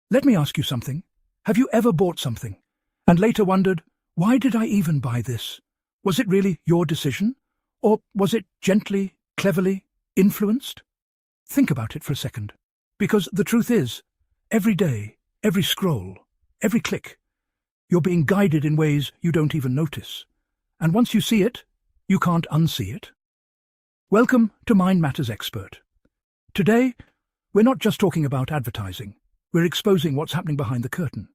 Let me ask you something. Have you ever bought something and later wondered, why did I even buy this? Was it really your decision? Or was it gently, cleverly influenced? Think about it for a second. Because the truth is, every day, every scroll, every click, you're being guided in ways you don't even notice. And once you see it, you can't unsee it. Welcome to Mind Matters Expert. Today, we're not just talking about advertising. We're exposing what's happening behind the curtain.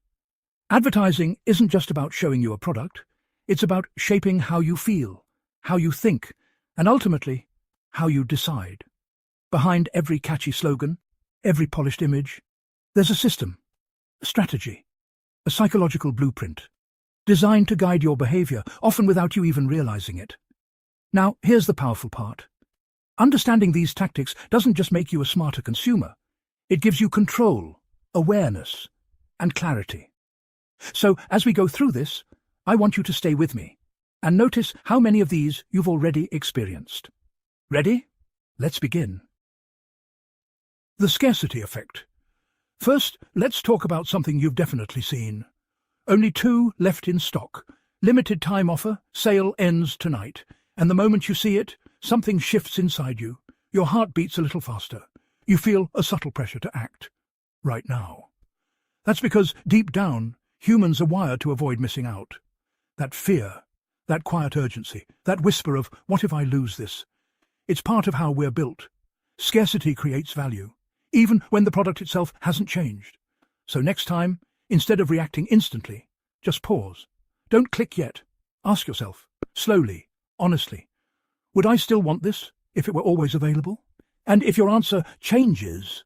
Advertising isn't just about showing you a product. It's about shaping how you feel, how you think, and ultimately, how you decide. Behind every catchy slogan, every polished image, there's a system, a strategy, a psychological blueprint, designed to guide your behavior, often without you even realizing it. Now, here's the powerful part. Understanding these tactics doesn't just make you a smarter consumer. It gives you control, awareness, and clarity. So, as we go through this, I want you to stay with me and notice how many of these you've already experienced. Ready? Let's begin. The scarcity effect. First, let's talk about something you've definitely seen. Only 2 left in stock. Limited time offer, sale ends tonight. And the moment you see it, something shifts inside you. Your heart beats a little faster. You feel a subtle pressure to act. Right now. That's because, deep down, humans are wired to avoid missing out. That fear, that quiet urgency, that whisper of, what if I lose this? It's part of how we're built. Scarcity creates value, even when the product itself hasn't changed. So next time, instead of reacting instantly, just pause. Don't click yet. Ask yourself, slowly, honestly, would I still want this if it were always available? And if your answer changes,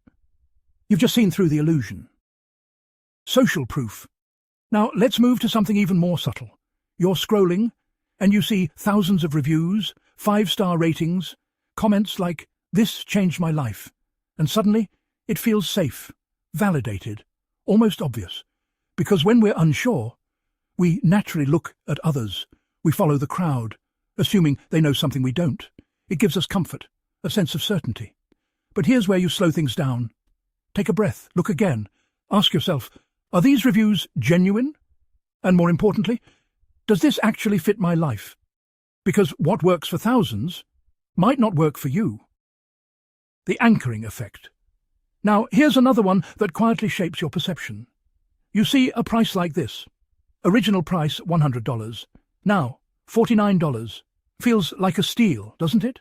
you've just seen through the illusion. Social proof. Now let's move to something even more subtle. You're scrolling, and you see thousands of reviews, 5-star ratings, comments like, "This changed my life." And suddenly, it feels safe, validated, almost obvious. Because when we're unsure, we naturally look at others. We follow the crowd, assuming they know something we don't. It gives us comfort, a sense of certainty. But here's where you slow things down. Take a breath, look again. Ask yourself, are these reviews genuine? And more importantly, does this actually fit my life? Because what works for thousands might not work for you. The anchoring effect. Now, here's another one that quietly shapes your perception. You see a price like this. Original price $100. Now, $49. Feels like a steal, doesn't it?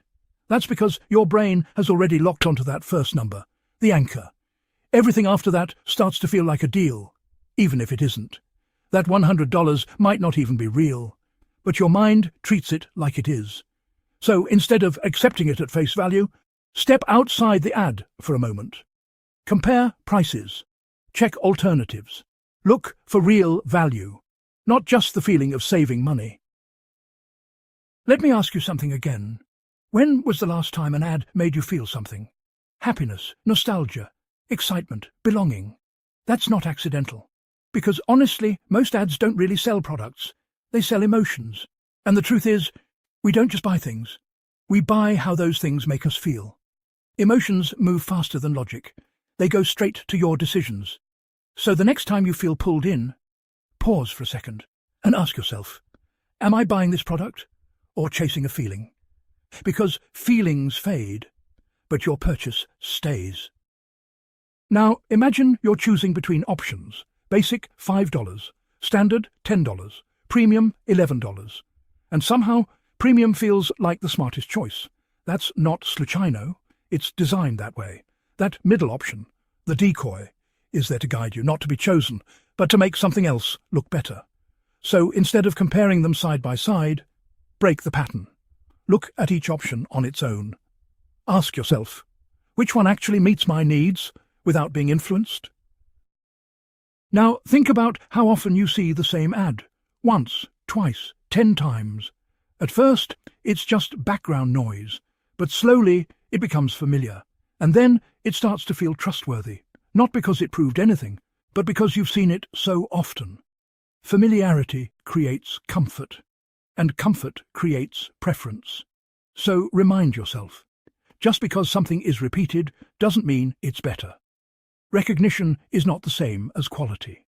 That's because your brain has already locked onto that first number, the anchor. Everything after that starts to feel like a deal, even if it isn't. That $100 might not even be real, but your mind treats it like it is. So instead of accepting it at face value, step outside the ad for a moment. Compare prices. Check alternatives. Look for real value, not just the feeling of saving money. Let me ask you something again. When was the last time an ad made you feel something? Happiness, nostalgia, excitement, belonging. That's not accidental. Because honestly, most ads don't really sell products. They sell emotions. And the truth is, we don't just buy things. We buy how those things make us feel. Emotions move faster than logic. They go straight to your decisions. So the next time you feel pulled in, pause for a second and ask yourself, am I buying this product or chasing a feeling? Because feelings fade, but your purchase stays. Now, imagine you're choosing between options. Basic, $5. Standard, $10. Premium, $11. And somehow, premium feels like the smartest choice. That's not sluchino. It's designed that way. That middle option, the decoy, is there to guide you, not to be chosen, but to make something else look better. So instead of comparing them side by side, break the pattern. Look at each option on its own. Ask yourself, which one actually meets my needs without being influenced? Now think about how often you see the same ad. Once, twice, 10 times. At first, it's just background noise, but slowly it becomes familiar. And then it starts to feel trustworthy, not because it proved anything, but because you've seen it so often. Familiarity creates comfort, and comfort creates preference. So remind yourself, just because something is repeated doesn't mean it's better. recognition is not the same as quality.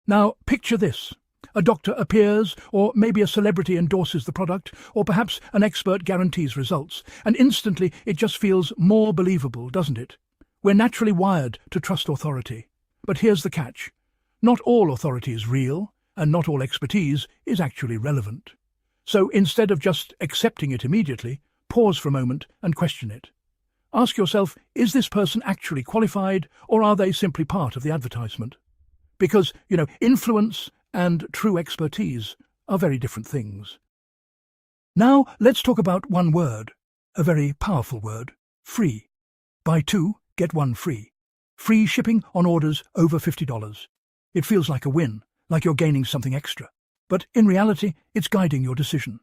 Now, picture this. A doctor appears, or maybe a celebrity endorses the product, or perhaps an expert guarantees results, and instantly it just feels more believable, doesn't it? We're naturally wired to trust authority. But here's the catch. Not all authority is real, and not all expertise is actually relevant. So instead of just accepting it immediately, pause for a moment and question it. Ask yourself, is this person actually qualified, or are they simply part of the advertisement? Because, influence and true expertise are very different things. Now, let's talk about one word, a very powerful word, free. Buy two, get one free. Free shipping on orders over $50. It feels like a win, like you're gaining something extra. But in reality, it's guiding your decision.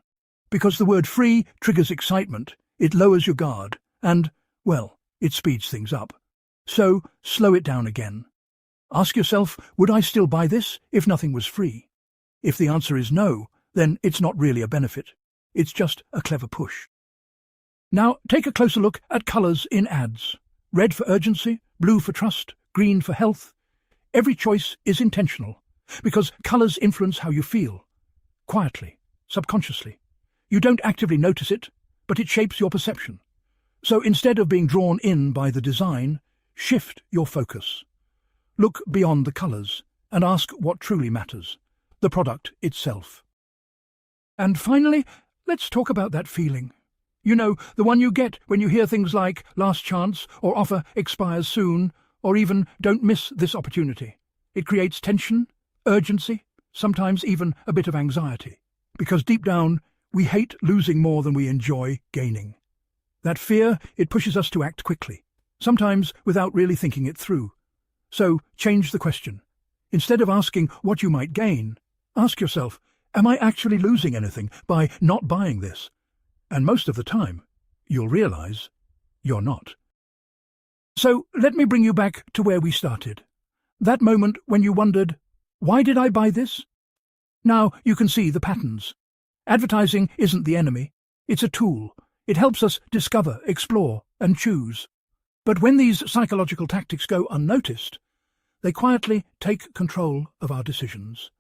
Because the word free triggers excitement, it lowers your guard, and, well, it speeds things up. So, slow it down again. Ask yourself, would I still buy this if nothing was free? If the answer is no, then it's not really a benefit. It's just a clever push. Now, take a closer look at colours in ads. Red for urgency, blue for trust, green for health. Every choice is intentional, because colours influence how you feel. Quietly, subconsciously. You don't actively notice it, but it shapes your perception. So instead of being drawn in by the design, shift your focus. Look beyond the colours and ask what truly matters, the product itself. And finally, let's talk about that feeling. The one you get when you hear things like last chance or offer expires soon, or even don't miss this opportunity. It creates tension, urgency, sometimes even a bit of anxiety. Because deep down, we hate losing more than we enjoy gaining. That fear, it pushes us to act quickly, sometimes without really thinking it through. So, change the question. Instead of asking what you might gain, ask yourself, am I actually losing anything by not buying this? And most of the time, you'll realize you're not. So, let me bring you back to where we started. That moment when you wondered, why did I buy this? Now you can see the patterns. Advertising isn't the enemy. It's a tool. It helps us discover, explore, and choose. But when these psychological tactics go unnoticed, they quietly take control of our decisions.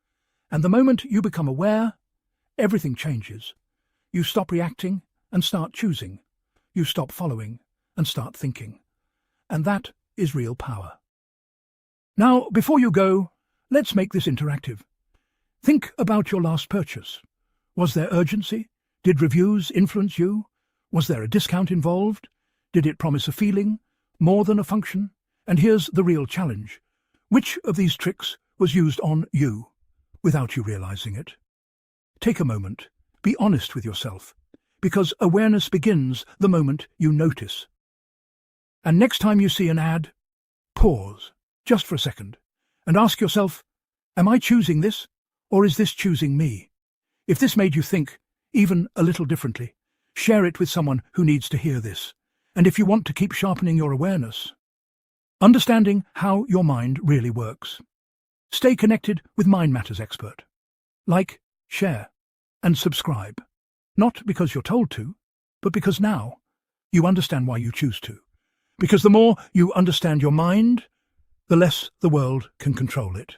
And the moment you become aware, everything changes. You stop reacting and start choosing. You stop following and start thinking. And that is real power. Now, before you go, let's make this interactive. Think about your last purchase. Was there urgency? Did reviews influence you? Was there a discount involved? Did it promise a feeling, more than a function? And here's the real challenge. Which of these tricks was used on you, without you realizing it? Take a moment. Be honest with yourself, because awareness begins the moment you notice. And next time you see an ad, pause, just for a second, and ask yourself, am I choosing this, or is this choosing me? If this made you think, even a little differently, share it with someone who needs to hear this. And if you want to keep sharpening your awareness, understanding how your mind really works, stay connected with Mind Matters Expert. Like, share, and subscribe. Not because you're told to, but because now you understand why you choose to. Because the more you understand your mind, the less the world can control it.